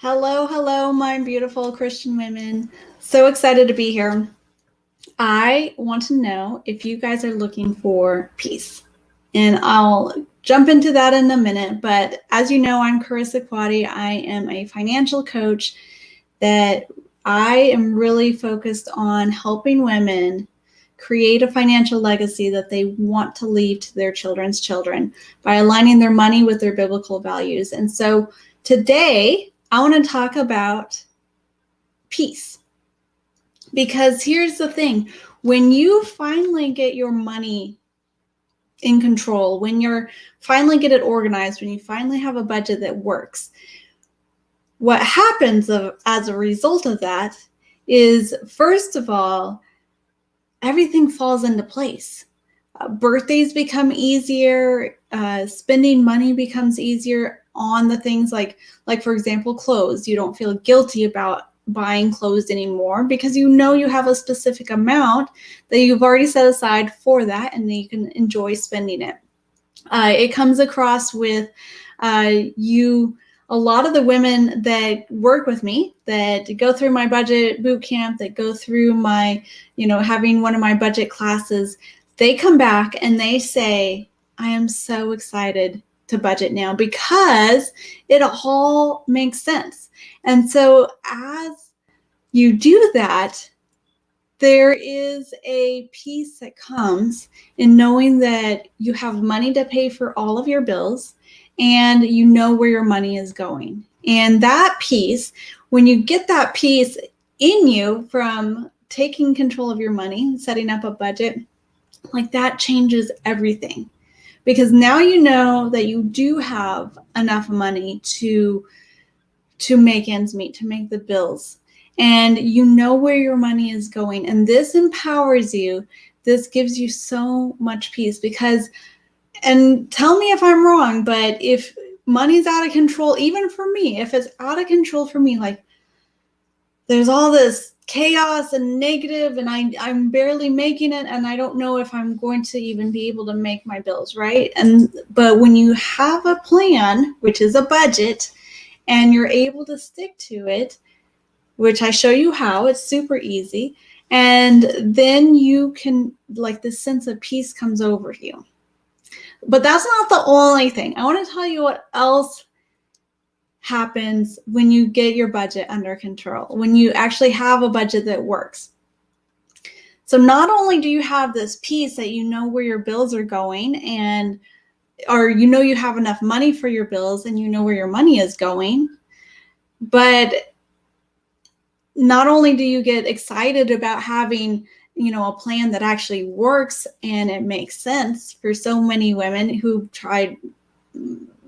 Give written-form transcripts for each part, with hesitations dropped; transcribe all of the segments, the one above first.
Hello, hello, my beautiful Christian women. So excited to be here. I want to know if you guys are looking for peace. And I'll jump into that in a minute. But as you know, I'm Carissa Quaddy. I am a financial coach that I am really focused on helping women create a financial legacy that they want to leave to their children's children by aligning their money with their biblical values. And so today, I want to talk about peace. Because here's the thing, when you finally get your money in control, when you're finally get it organized, when you finally have a budget that works, what happens as a result of that is, first of all, everything falls into place. Birthdays become easier, spending money becomes easier on the things like for example, clothes. You don't feel guilty about buying clothes anymore because you know you have a specific amount that you've already set aside for that, and then you can enjoy spending it. It comes across with a lot of the women that work with me, that go through my budget boot camp, that go through my, having one of my budget classes, they come back and they say, I am so excited to budget now because it all makes sense. And so as you do that, there is a peace that comes in knowing that you have money to pay for all of your bills and you know where your money is going. And that peace, when you get that peace in you from taking control of your money, setting up a budget, like that changes everything. Because now you know that you do have enough money to make ends meet, to make the bills. And you know where your money is going. And this empowers you. This gives you so much peace because, and tell me if I'm wrong, but if money's out of control, even for me, if it's out of control for me, like there's all this chaos and negative and I'm barely making it and I don't know if I'm going to even be able to make my bills, right? But when you have a plan, which is a budget, and you're able to stick to it, which I show you how, it's super easy, and then you can, like, this sense of peace comes over you. But that's not the only thing. I want to tell you what else happens when you get your budget under control, when you actually have a budget that works. So not only do you have this peace that you know where your bills are going or you know you have enough money for your bills and you know where your money is going, but not only do you get excited about having, a plan that actually works and it makes sense for so many women who've tried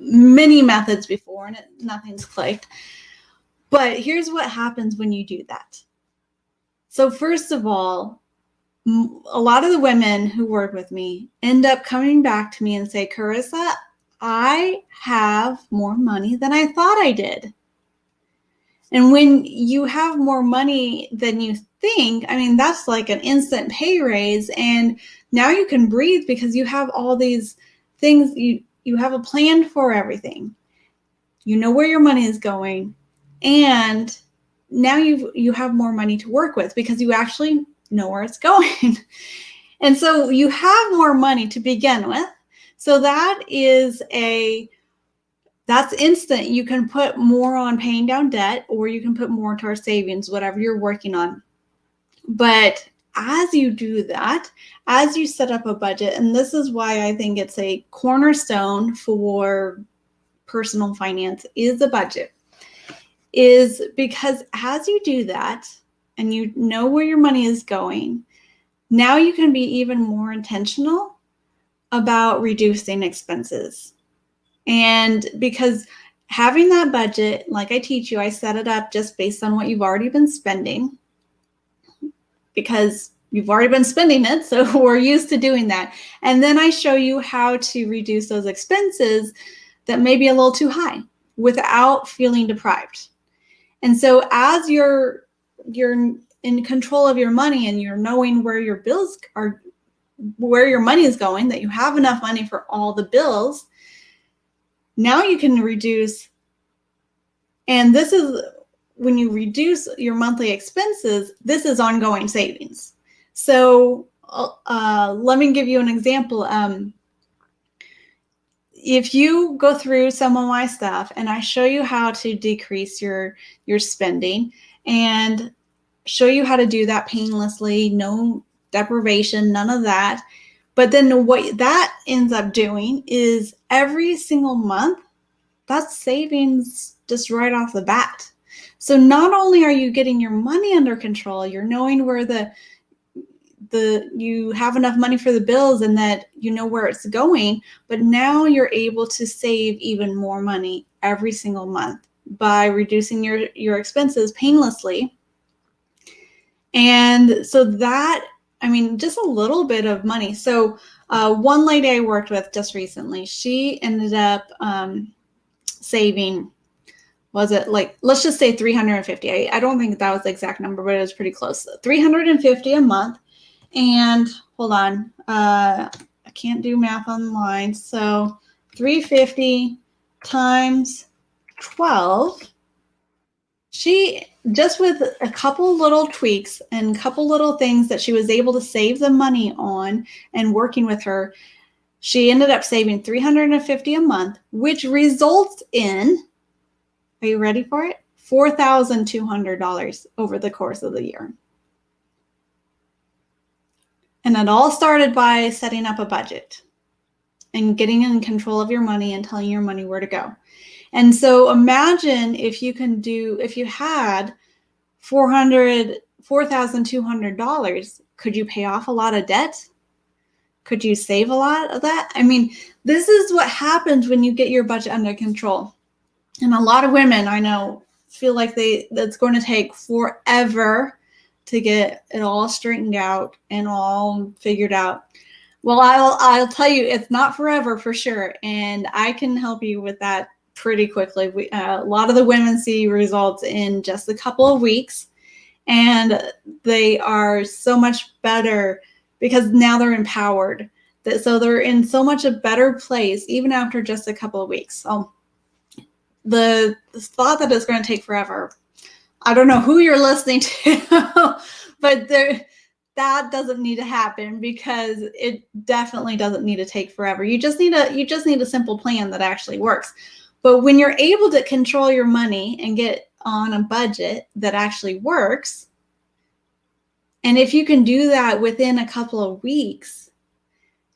many methods before and nothing's clicked. But here's what happens when you do that. So first of all, a lot of the women who work with me end up coming back to me and say, Carissa, I have more money than I thought I did. And when you have more money than you think, that's like an instant pay raise. And now you can breathe because you have all these things. You have a plan for everything. You know where your money is going. And now you have more money to work with because you actually know where it's going. And so you have more money to begin with. So that's instant. You can put more on paying down debt, or you can put more into our savings, whatever you're working on. But as you do that, as you set up a budget, and this is why I think it's a cornerstone for personal finance is a budget, is because as you do that and you know where your money is going, now you can be even more intentional about reducing expenses. And because having that budget, like I teach you, I set it up just based on what you've already been spending because you've already been spending it. So we're used to doing that. And then I show you how to reduce those expenses that may be a little too high without feeling deprived. And so as you're in control of your money and you're knowing where your bills are, where your money is going, that you have enough money for all the bills, now you can reduce And this is when you reduce your monthly expenses, this is ongoing savings. So let me give you an example. If you go through some of my stuff and I show you how to decrease your spending and show you how to do that painlessly, no deprivation, none of that. But then what that ends up doing is every single month, that's savings just right off the bat. So not only are you getting your money under control, you're knowing where you have enough money for the bills and that you know where it's going, but now you're able to save even more money every single month by reducing your expenses painlessly. And so that, I mean, just a little bit of money. So one lady I worked with just recently, she ended up saving, was it like, let's just say 350. I don't think that was the exact number, but it was pretty close. 350 a month. And hold on, I can't do math online. So 350 times 12, she, just with a couple little tweaks and a couple little things that she was able to save the money on and working with her, she ended up saving $350 a month, which results in, are you ready for it? $4,200 over the course of the year. And it all started by setting up a budget and getting in control of your money and telling your money where to go. And so imagine if you had $4,200, could you pay off a lot of debt? Could you save a lot of that? I mean, this is what happens when you get your budget under control. And a lot of women I know feel like that's going to take forever to get it all straightened out and all figured out. Well, I'll tell you, it's not forever for sure. And I can help you with that pretty quickly. A lot of the women see results in just a couple of weeks, and they are so much better because now they're empowered. So they're in so much a better place even after just a couple of weeks. So the thought that it's going to take forever, I don't know who you're listening to, but that doesn't need to happen because it definitely doesn't need to take forever. You just need a simple plan that actually works. But when you're able to control your money and get on a budget that actually works, and if you can do that within a couple of weeks,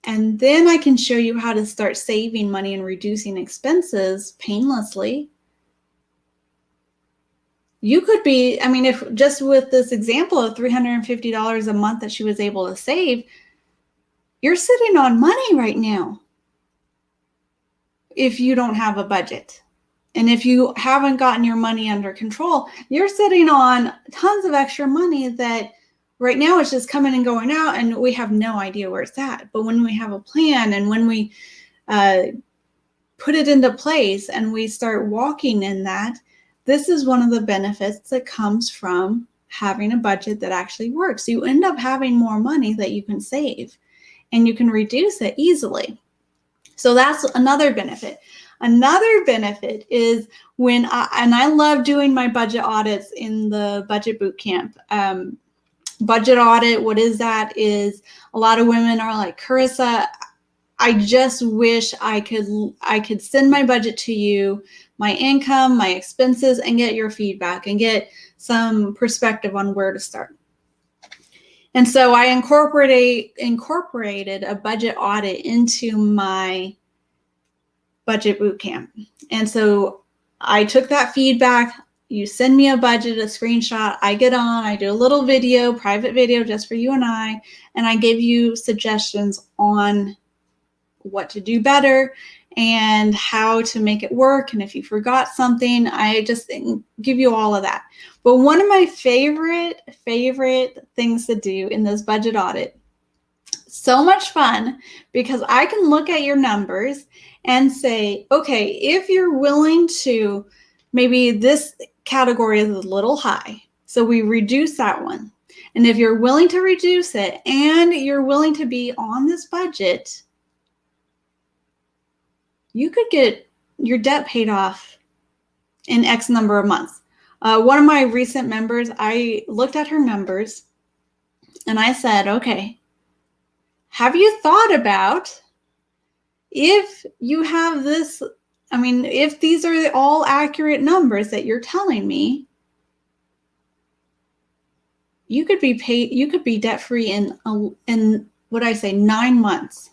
and then I can show you how to start saving money and reducing expenses painlessly, you could be, I mean, if just with this example of $350 a month that she was able to save, you're sitting on money right now if you don't have a budget. And if you haven't gotten your money under control, you're sitting on tons of extra money that right now it's just coming and going out and we have no idea where it's at. But when we have a plan and when we put it into place and we start walking in that, this is one of the benefits that comes from having a budget that actually works. You end up having more money that you can save and you can reduce it easily. So that's another benefit. Another benefit is when I love doing my budget audits in the Budget Bootcamp. Budget audit, what is that? Is a lot of women are like, Carissa, I just wish I could send my budget to you, my income, my expenses, and get your feedback and get some perspective on where to start. And so I incorporated a budget audit into my Budget Bootcamp. And so I took that feedback. You send me a budget, a screenshot, I get on, I do a little video, private video just for you and I give you suggestions on what to do better and how to make it work. And if you forgot something, I just give you all of that. But one of my favorite things to do in this budget audit, so much fun, because I can look at your numbers and say, okay, if you're willing to, maybe this category is a little high, so we reduce that one. And if you're willing to reduce it and you're willing to be on this budget, you could get your debt paid off in X number of months. One of my recent members, I looked at her numbers and I said, okay, have you thought about if you have this, if these are all accurate numbers that you're telling me, you could be debt-free in 9 months.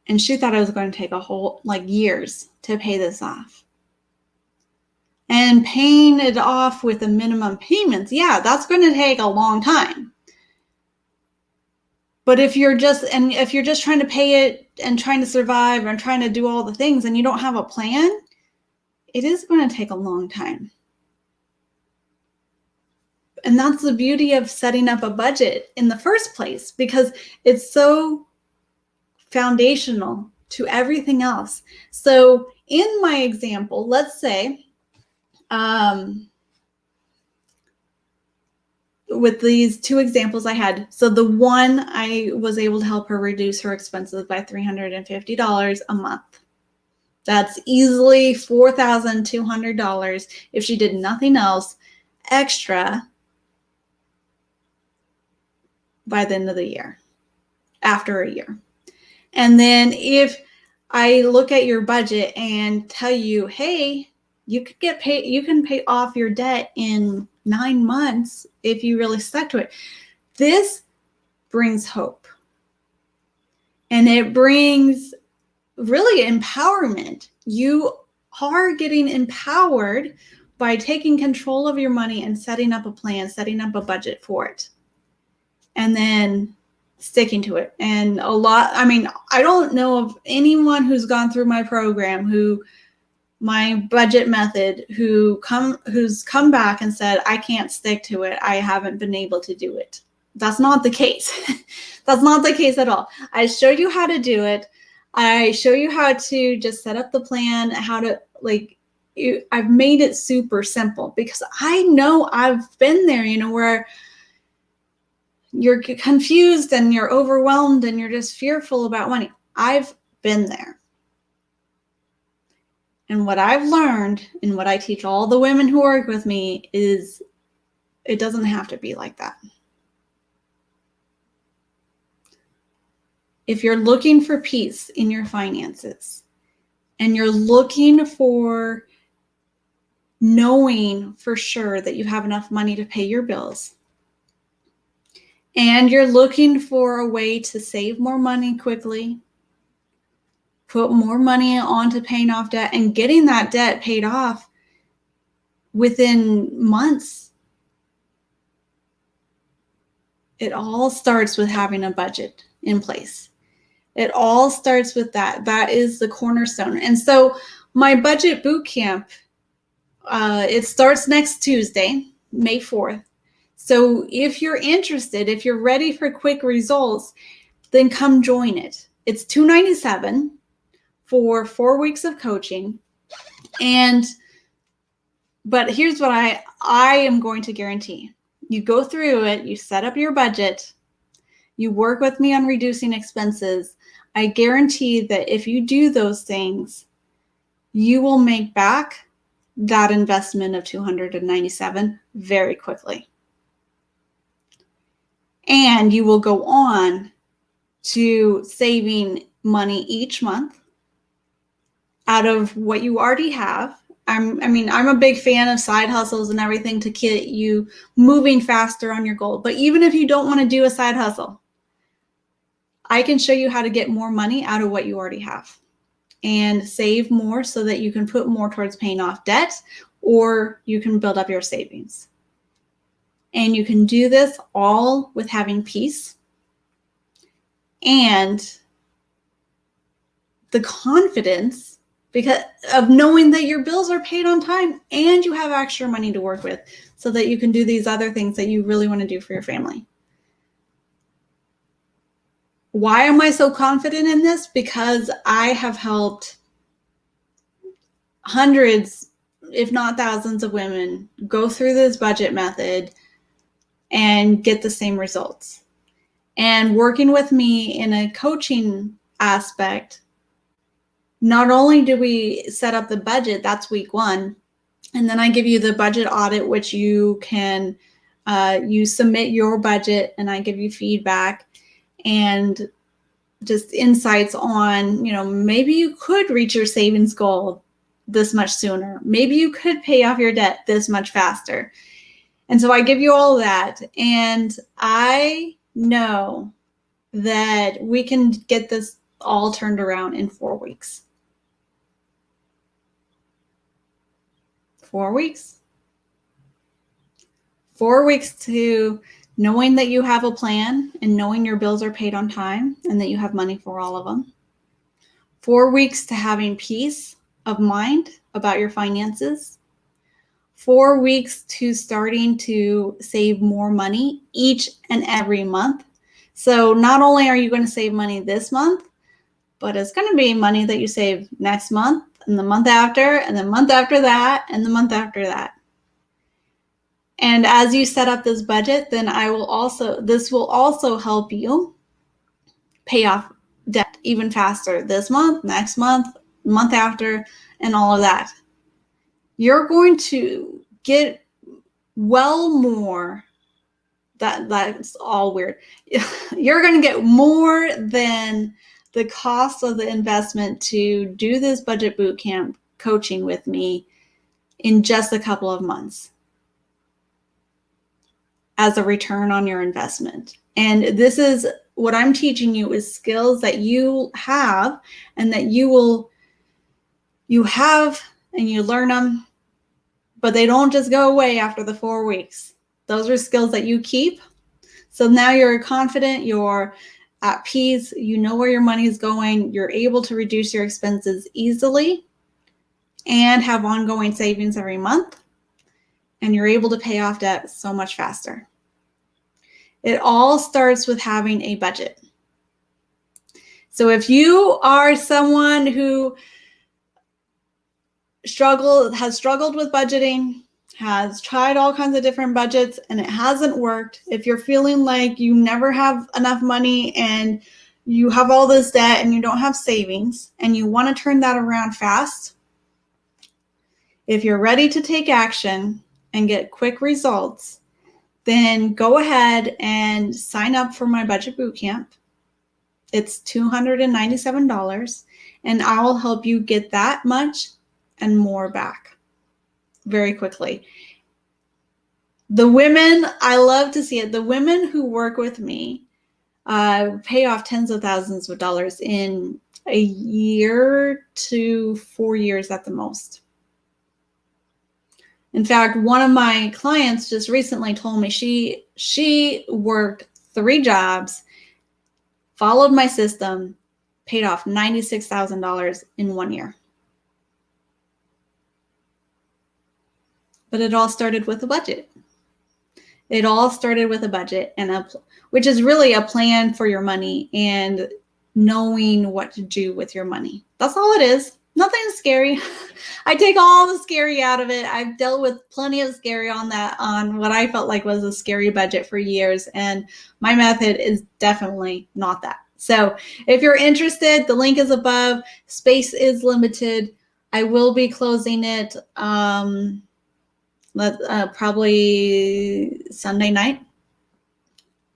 And she thought it was going to take a whole, years to pay this off. And paying it off with the minimum payments, yeah, that's going to take a long time. But if you're just trying to pay it and trying to survive and trying to do all the things and you don't have a plan, it is going to take a long time. And that's the beauty of setting up a budget in the first place, because it's so foundational to everything else. So in my example, let's say, with these two examples I had, so the one, I was able to help her reduce her expenses by $350 a month. That's easily $4,200 if she did nothing else extra by the end of the year, after a year. And then if I look at your budget and tell you, hey, you can pay off your debt in 9 months if you really stuck to it. This brings hope. And it brings really empowerment. You are getting empowered by taking control of your money and setting up a plan, setting up a budget for it, and then sticking to it. And I don't know of anyone who's gone through my program, my budget method, who's come back and said, I can't stick to it. I haven't been able to do it. That's not the case. That's not the case at all. I show you how to do it. I show you how to just set up the plan, how to I've made it super simple, because I know I've been there, where you're confused and you're overwhelmed and you're just fearful about money. I've been there. And what I've learned and what I teach all the women who work with me is it doesn't have to be like that. If you're looking for peace in your finances and you're looking for knowing for sure that you have enough money to pay your bills, and you're looking for a way to save more money quickly, put more money onto paying off debt and getting that debt paid off within months, it all starts with having a budget in place. It all starts with that. That is the cornerstone. And so my Budget Bootcamp, it starts next Tuesday, May 4th. So if you're interested, if you're ready for quick results, then come join it. It's $297 for 4 weeks of coaching. But here's what I am going to guarantee. You go through it, you set up your budget, you work with me on reducing expenses. I guarantee that if you do those things, you will make back that investment of $297 very quickly. And you will go on to saving money each month out of what you already have. I'm a big fan of side hustles and everything to get you moving faster on your goal. But even if you don't want to do a side hustle, I can show you how to get more money out of what you already have and save more so that you can put more towards paying off debt, or you can build up your savings. And you can do this all with having peace and the confidence because of knowing that your bills are paid on time and you have extra money to work with so that you can do these other things that you really want to do for your family. Why am I so confident in this? Because I have helped hundreds, if not thousands of women go through this budget method and get the same results. And working with me in a coaching aspect, not only do we set up the budget, that's week 1, and then I give you the budget audit, which you can, you submit your budget and I give you feedback and just insights on, maybe you could reach your savings goal this much sooner. Maybe you could pay off your debt this much faster. And so I give you all that. And I know that we can get this all turned around in 4 weeks. 4 weeks. 4 weeks to knowing that you have a plan and knowing your bills are paid on time and that you have money for all of them. 4 weeks to having peace of mind about your finances. 4 weeks to starting to save more money each and every month. So not only are you going to save money this month, but it's going to be money that you save next month and the month after and the month after that and the month after that. And as you set up this budget, then this will also help you pay off debt even faster this month, next month, month after, and all of that. You're going to get well more, that's all weird. You're going to get more than the cost of the investment to do this budget bootcamp coaching with me in just a couple of months as a return on your investment. And this is what I'm teaching you is skills that you have and that you have and you learn them, but they don't just go away after the 4 weeks. Those are skills that you keep. So now you're confident, you're at peace, you know where your money is going, you're able to reduce your expenses easily and have ongoing savings every month, and you're able to pay off debt so much faster. It all starts with having a budget. So if you are someone who has struggled with budgeting, has tried all kinds of different budgets and it hasn't worked, if you're feeling like you never have enough money and you have all this debt and you don't have savings and you want to turn that around fast, if you're ready to take action and get quick results, then go ahead and sign up for my Budget Bootcamp. It's $297, and I will help you get that much and more back very quickly. The women, I love to see it. The women who work with me pay off tens of thousands of dollars in a year to 4 years at the most. In fact, one of my clients just recently told me she worked 3 jobs, followed my system, paid off $96,000 in 1 year. But it all started with a budget. It all started with a budget, which is really a plan for your money and knowing what to do with your money. That's all it is. Nothing scary. I take all the scary out of it. I've dealt with plenty of scary on what I felt like was a scary budget for years. And my method is definitely not that. So if you're interested, the link is above. Space is limited. I will be closing it probably Sunday night.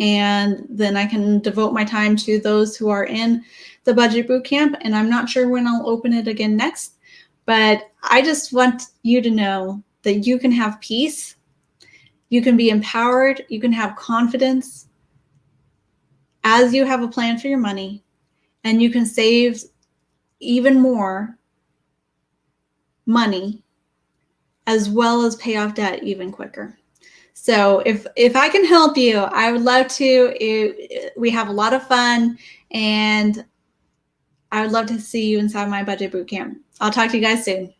And then I can devote my time to those who are in the Budget Bootcamp. And I'm not sure when I'll open it again next, but I just want you to know that you can have peace, you can be empowered, you can have confidence as you have a plan for your money, and you can save even more money as well as pay off debt even quicker. So if I can help you, I would love to. We have a lot of fun, and I would love to see you inside my Budget Bootcamp. I'll talk to you guys soon.